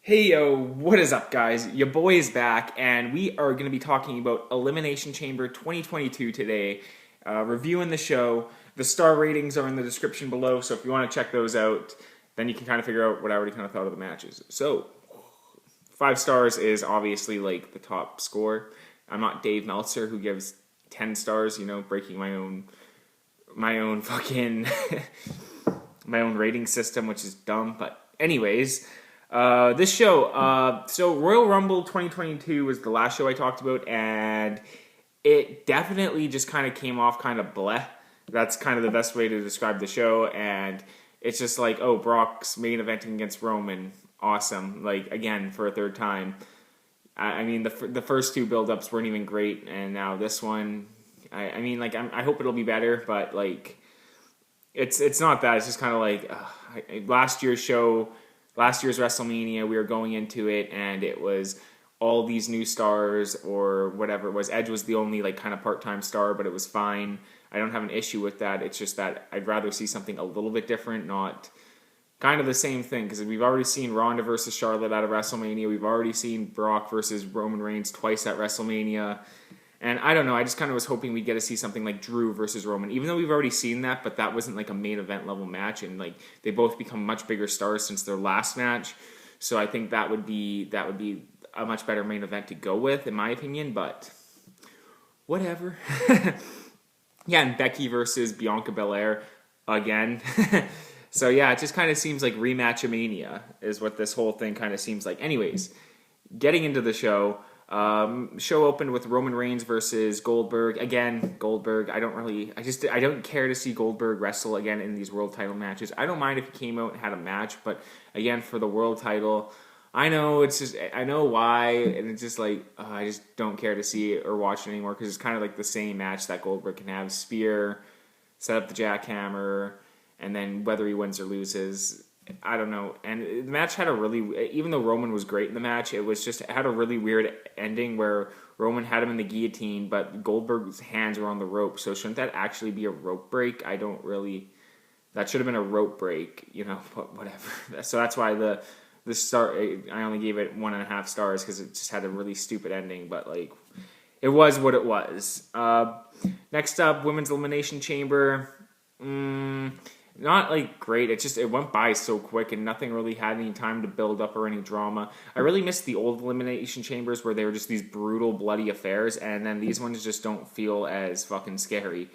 Hey yo, what is up, guys? Your boy is back, and we are going to be talking about Elimination Chamber 2022 today. Reviewing the show. The star ratings are in the description below, so if you want to check those out, then you can kind of figure out what I already kind of thought of the matches. So, 5 stars is obviously like the top score. I'm not Dave Meltzer who gives 10 stars, breaking my own fucking my own rating system, which is dumb. But anyways. This show, so Royal Rumble 2022 was the last show I talked about, and it definitely just kind of came off kind of bleh. That's kind of the best way to describe the show, and it's just like, oh, Brock's main eventing against Roman, awesome, like, again, for a third time. I mean, the first 2 build-ups weren't even great, and now this one, I hope it'll be better, but, like, it's not that, it's just kind of like, last year's WrestleMania, we were going into it, and it was all these new stars or whatever it was. Edge was the only like kind of part-time star, but it was fine. I don't have an issue with that. It's just that I'd rather see something a little bit different, not kind of the same thing, because we've already seen Ronda versus Charlotte at a WrestleMania. We've already seen Brock versus Roman Reigns twice at WrestleMania. And I don't know, I just kind of was hoping we'd get to see something like Drew versus Roman, even though we've already seen that, but that wasn't like a main event level match, and like they both become much bigger stars since their last match. So I think that would be a much better main event to go with, in my opinion, but whatever. Yeah, and Becky versus Bianca Belair again. So yeah, it just kind of seems like rematch-a-mania is what this whole thing kind of seems like. Anyways, getting into the show. Show opened with Roman Reigns versus Goldberg. Again, Goldberg. I don't care to see Goldberg wrestle again in these world title matches. I don't mind if he came out and had a match, but again, for the world title, I know why, and it's just like, I just don't care to see it or watch it anymore, because it's kind of like the same match that Goldberg can have. Spear, set up the jackhammer, and then whether he wins or loses, I don't know. And the match had even though Roman was great in the match, it had a really weird ending where Roman had him in the guillotine, but Goldberg's hands were on the rope. So shouldn't that actually be a rope break? That should have been a rope break, but whatever. So that's why the star, I only gave it 1.5 stars, because it just had a really stupid ending, but like, it was what it was. Next up, Women's Elimination Chamber. Not like great. It went by so quick, and nothing really had any time to build up or any drama. I really missed the old Elimination Chambers where they were just these brutal, bloody affairs, and then these ones just don't feel as fucking scary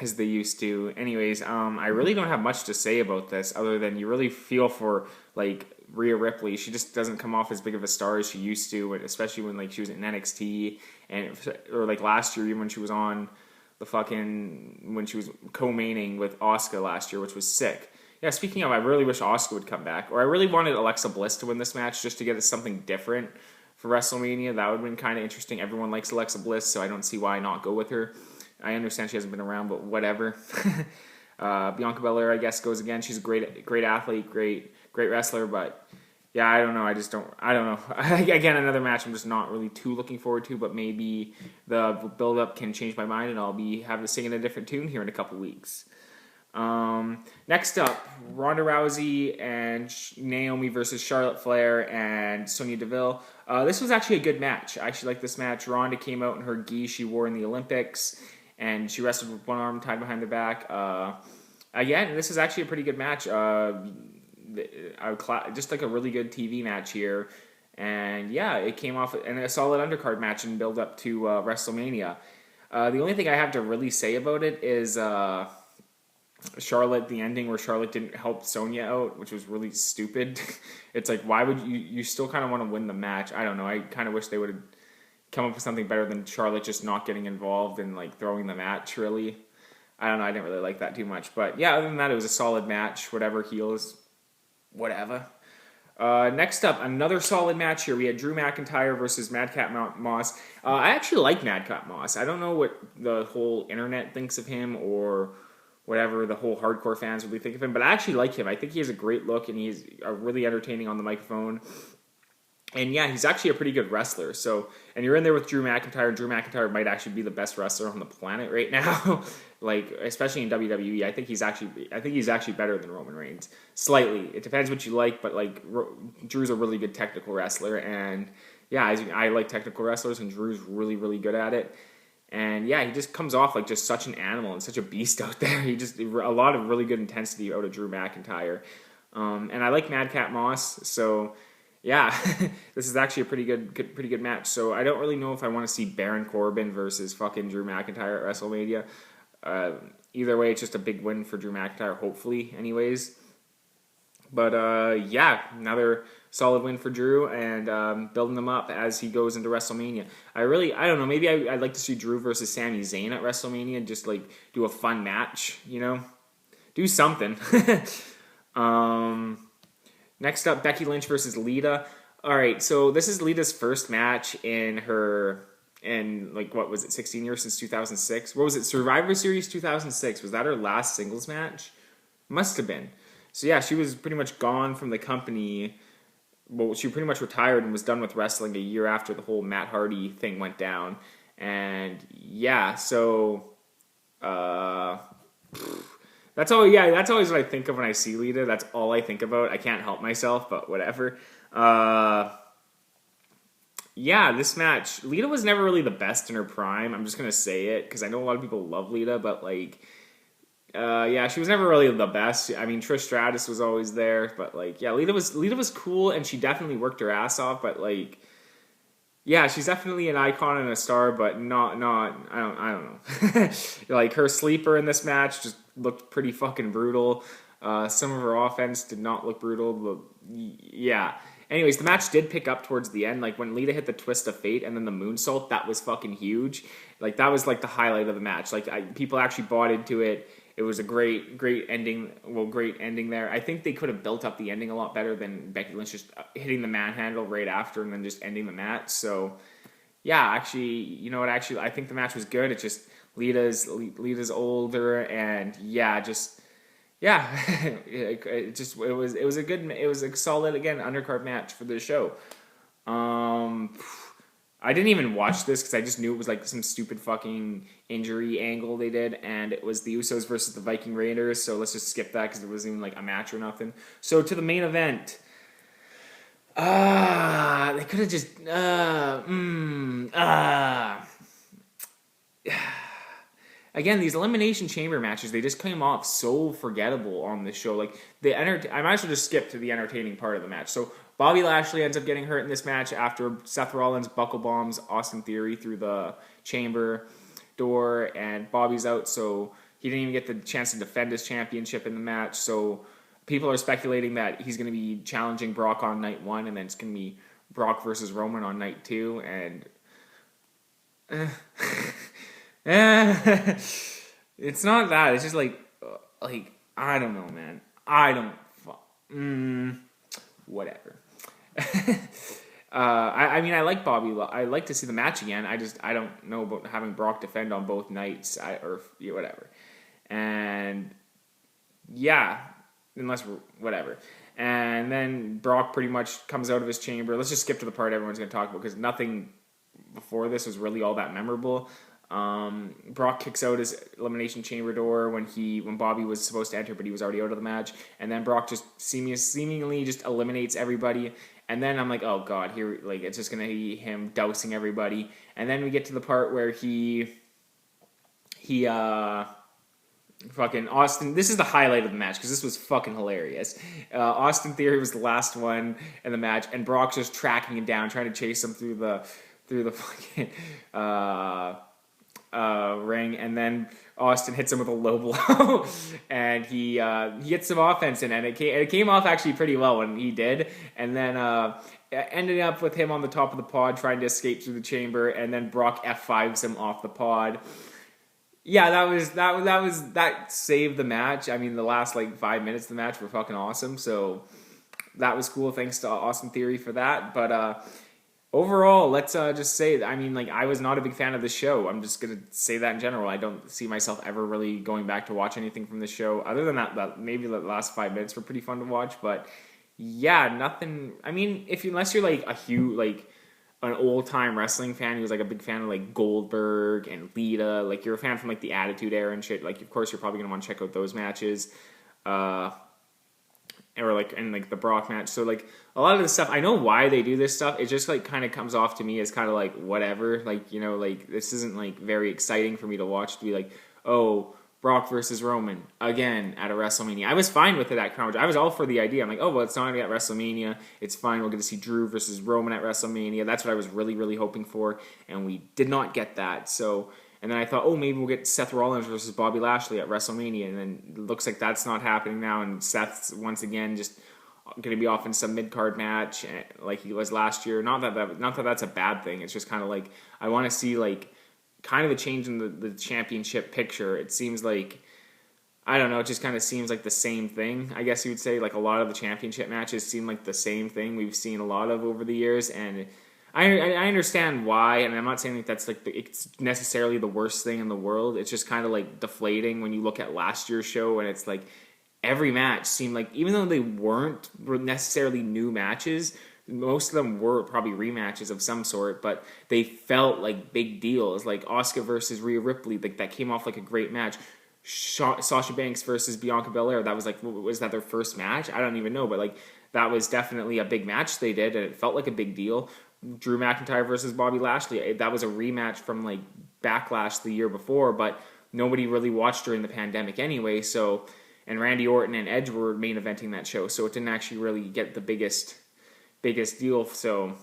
as they used to. Anyways, I really don't have much to say about this other than you really feel for like Rhea Ripley. She just doesn't come off as big of a star as she used to, especially when like she was in NXT or like last year, even when she was on when she was co-maining with Asuka last year, which was sick. Yeah, speaking of, I really wish Asuka would come back. Or I really wanted Alexa Bliss to win this match just to get us something different for WrestleMania. That would have been kind of interesting. Everyone likes Alexa Bliss, so I don't see why not go with her. I understand she hasn't been around, but whatever. Bianca Belair, I guess, goes again. She's a great athlete, great wrestler, but yeah, I don't know. I don't know. Again, another match I'm just not really too looking forward to, but maybe the build-up can change my mind, and I'll be singing a different tune here in a couple weeks. Next up, Ronda Rousey and Naomi versus Charlotte Flair and Sonia Deville. This was actually a good match. I actually like this match. Ronda came out in her gi she wore in the Olympics, and she wrestled with one arm tied behind the back. Again, this is actually a pretty good match. Just like a really good TV match here, and yeah, it came off and a solid undercard match and build up to WrestleMania. The only thing I have to really say about it is Charlotte, the ending where Charlotte didn't help Sonia out, which was really stupid. It's like, why would you still kind of want to win the match? I don't know. I kind of wish they would have come up with something better than Charlotte just not getting involved and like throwing the match. Really, I don't know. I didn't really like that too much, but yeah, other than that, it was a solid match. Whatever, heels. Whatever. Next up, another solid match here. We had Drew McIntyre versus Madcap Moss. I actually like Madcap Moss. I don't know what the whole internet thinks of him or whatever the whole hardcore fans really think of him, but I actually like him. I think he has a great look, and he's really entertaining on the microphone. And yeah, he's actually a pretty good wrestler. So, and you're in there with Drew McIntyre. And Drew McIntyre might actually be the best wrestler on the planet right now. Like, especially in WWE, I think he's actually better than Roman Reigns. Slightly. It depends what you like, but like Drew's a really good technical wrestler, and yeah, I like technical wrestlers, and Drew's really, really good at it. And yeah, he just comes off like just such an animal and such a beast out there. A lot of really good intensity out of Drew McIntyre. And I like Madcap Moss, so yeah, this is actually a pretty good match. So I don't really know if I want to see Baron Corbin versus fucking Drew McIntyre at WrestleMania. Either way, it's just a big win for Drew McIntyre, hopefully, anyways. But yeah, another solid win for Drew, and building them up as he goes into WrestleMania. I don't know, maybe I'd like to see Drew versus Sami Zayn at WrestleMania, just like do a fun match, do something. Next up, Becky Lynch versus Lita. All right, so this is Lita's first match in like, what was it, 16 years since 2006? What was it, Survivor Series 2006? Was that her last singles match? Must have been. So yeah, she was pretty much gone from the company. Well, she pretty much retired and was done with wrestling a year after the whole Matt Hardy thing went down. And yeah, so that's always what I think of when I see Lita. That's all I think about. I can't help myself, but whatever. Yeah, this match, Lita was never really the best in her prime. I'm just gonna say it because I know a lot of people love Lita, but like, yeah, she was never really the best. I mean, Trish Stratus was always there, but like, yeah, Lita was cool, and she definitely worked her ass off. But like, yeah, she's definitely an icon and a star, but not. I don't know. Like, her sleeper in this match just looked pretty fucking brutal. Some of her offense did not look brutal, but yeah. Anyways, the match did pick up towards the end. Like, when Lita hit the twist of fate and then the moonsault, that was fucking huge. Like, that was like the highlight of the match. Like, people actually bought into it. It was a great ending. Well, great ending there. I think they could have built up the ending a lot better than Becky Lynch just hitting the manhandle right after and then just ending the match. So, yeah, actually, you know what? Actually, I think the match was good. It's just Lita's older, and yeah, it was a solid, again, undercard match for the show. I didn't even watch this because I just knew it was like some stupid fucking injury angle they did, and it was the Usos versus the Viking Raiders, so let's just skip that because it wasn't even like a match or nothing. So to the main event. They could have just again, these Elimination Chamber matches, they just came off so forgettable on this show. Like, I might as well just skip to the entertaining part of the match. So Bobby Lashley ends up getting hurt in this match after Seth Rollins buckle bombs Austin Theory through the chamber door, and Bobby's out, so he didn't even get the chance to defend his championship in the match. So people are speculating that he's going to be challenging Brock on night 1, and then it's going to be Brock versus Roman on night 2, and it's not that. It's just like I don't know, man. I don't. Whatever. I mean, I like Bobby. I like to see the match again. I don't know about having Brock defend on both nights, whatever. And yeah, unless whatever. And then Brock pretty much comes out of his chamber. Let's just skip to the part everyone's going to talk about because nothing before this was really all that memorable. Brock kicks out his Elimination Chamber door when Bobby was supposed to enter, but he was already out of the match. And then Brock just seemingly just eliminates everybody. And then I'm like, oh god, here, like, it's just gonna be him dousing everybody. And then we get to the part where he fucking Austin. This is the highlight of the match because this was fucking hilarious. Austin Theory was the last one in the match, and Brock's just tracking him down, trying to chase him through the fucking ring, and then Austin hits him with a low blow, and he gets some offense in, and it came off actually pretty well when he did, and then ended up with him on the top of the pod trying to escape through the chamber, and then Brock F5s him off the pod. Yeah, that saved the match. I mean, the last like 5 minutes of the match were fucking awesome, so that was cool. Thanks to Austin Theory for that, but overall, let's just say, I mean, like, I was not a big fan of the show. I'm just going to say that in general. I don't see myself ever really going back to watch anything from the show. Other than that maybe the last 5 minutes were pretty fun to watch. But, Yeah, nothing. I mean, unless you're like a huge like an old time wrestling fan who's like a big fan of like Goldberg and Lita, like you're a fan from like the Attitude Era and shit. Like, of course, you're probably gonna want to check out those matches, uh, or like and like the Brock match. So like a lot of the stuff, I know why they do this stuff. It just like kind of comes off to me as kind of like whatever. Like, like this isn't like very exciting for me to watch. To be like, oh, Brock versus Roman again at a WrestleMania. I was fine with it at Crown Jewel. I was all for the idea. I'm like, oh, well, it's not going to be at WrestleMania. It's fine. We'll get to see Drew versus Roman at WrestleMania. That's what I was really, really hoping for, and we did not get that. So, and then I thought, oh, maybe we'll get Seth Rollins versus Bobby Lashley at WrestleMania, and then it looks like that's not happening now, and Seth's once again just going to be off in some mid-card match like he was last year. Not that that's a bad thing. It's just kind of like I want to see like kind of a change in the championship picture. It seems like, I don't know, it just kind of seems like the same thing, I guess you would say. Like a lot of the championship matches seem like the same thing we've seen a lot of over the years, and I understand why, and I'm not saying that that's like it's necessarily the worst thing in the world. It's just kind of like deflating when you look at last year's show, and it's like every match seemed like, even though they weren't necessarily new matches, most of them were probably rematches of some sort, but they felt like big deals. Like Asuka versus Rhea Ripley, like that came off like a great match. Sasha Banks versus Bianca Belair, that was like, was that their first match? I don't even know, but like that was definitely a big match they did, and it felt like a big deal. Drew McIntyre versus Bobby Lashley, that was a rematch from like Backlash the year before, but nobody really watched during the pandemic anyway. So, and Randy Orton and Edge were main eventing that show, so it didn't actually really get the biggest deal. So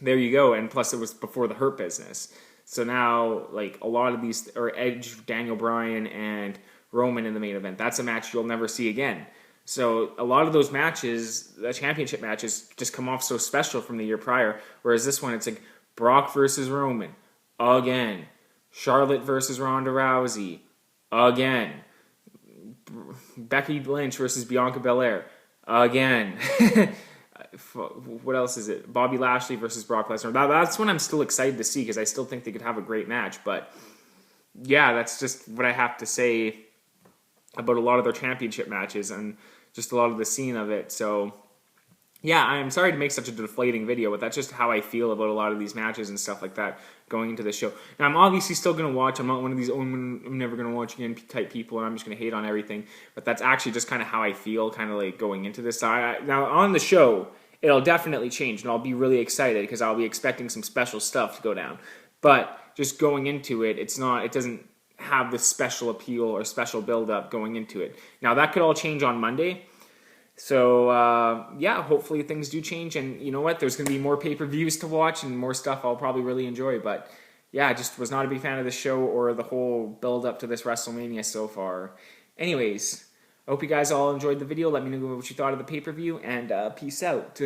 there you go. And plus it was before the Hurt Business. So now like a lot of these are Edge, Daniel Bryan, and Roman in the main event. That's a match you'll never see again. So a lot of those matches, the championship matches, just come off so special from the year prior. Whereas this one, it's like Brock versus Roman again, Charlotte versus Ronda Rousey again, Becky Lynch versus Bianca Belair again. What else is it? Bobby Lashley versus Brock Lesnar. That's one I'm still excited to see, because I still think they could have a great match. But yeah, that's just what I have to say about a lot of their championship matches and just a lot of the scene of it. So yeah, I'm sorry to make such a deflating video, but that's just how I feel about a lot of these matches and stuff like that going into the show. Now, I'm obviously still going to watch. I'm not one of these, oh, I'm never going to watch again type people, and I'm just going to hate on everything. But that's actually just kind of how I feel, kind of like going into this. Now, on the show, it'll definitely change, and I'll be really excited because I'll be expecting some special stuff to go down. But just going into it, it doesn't have this special appeal or special build-up going into it. Now, that could all change on Monday. So, yeah, hopefully things do change. And you know what? There's going to be more pay-per-views to watch and more stuff I'll probably really enjoy. But, yeah, I just was not a big fan of the show or the whole build-up to this WrestleMania so far. Anyways, I hope you guys all enjoyed the video. Let me know what you thought of the pay-per-view, and peace out.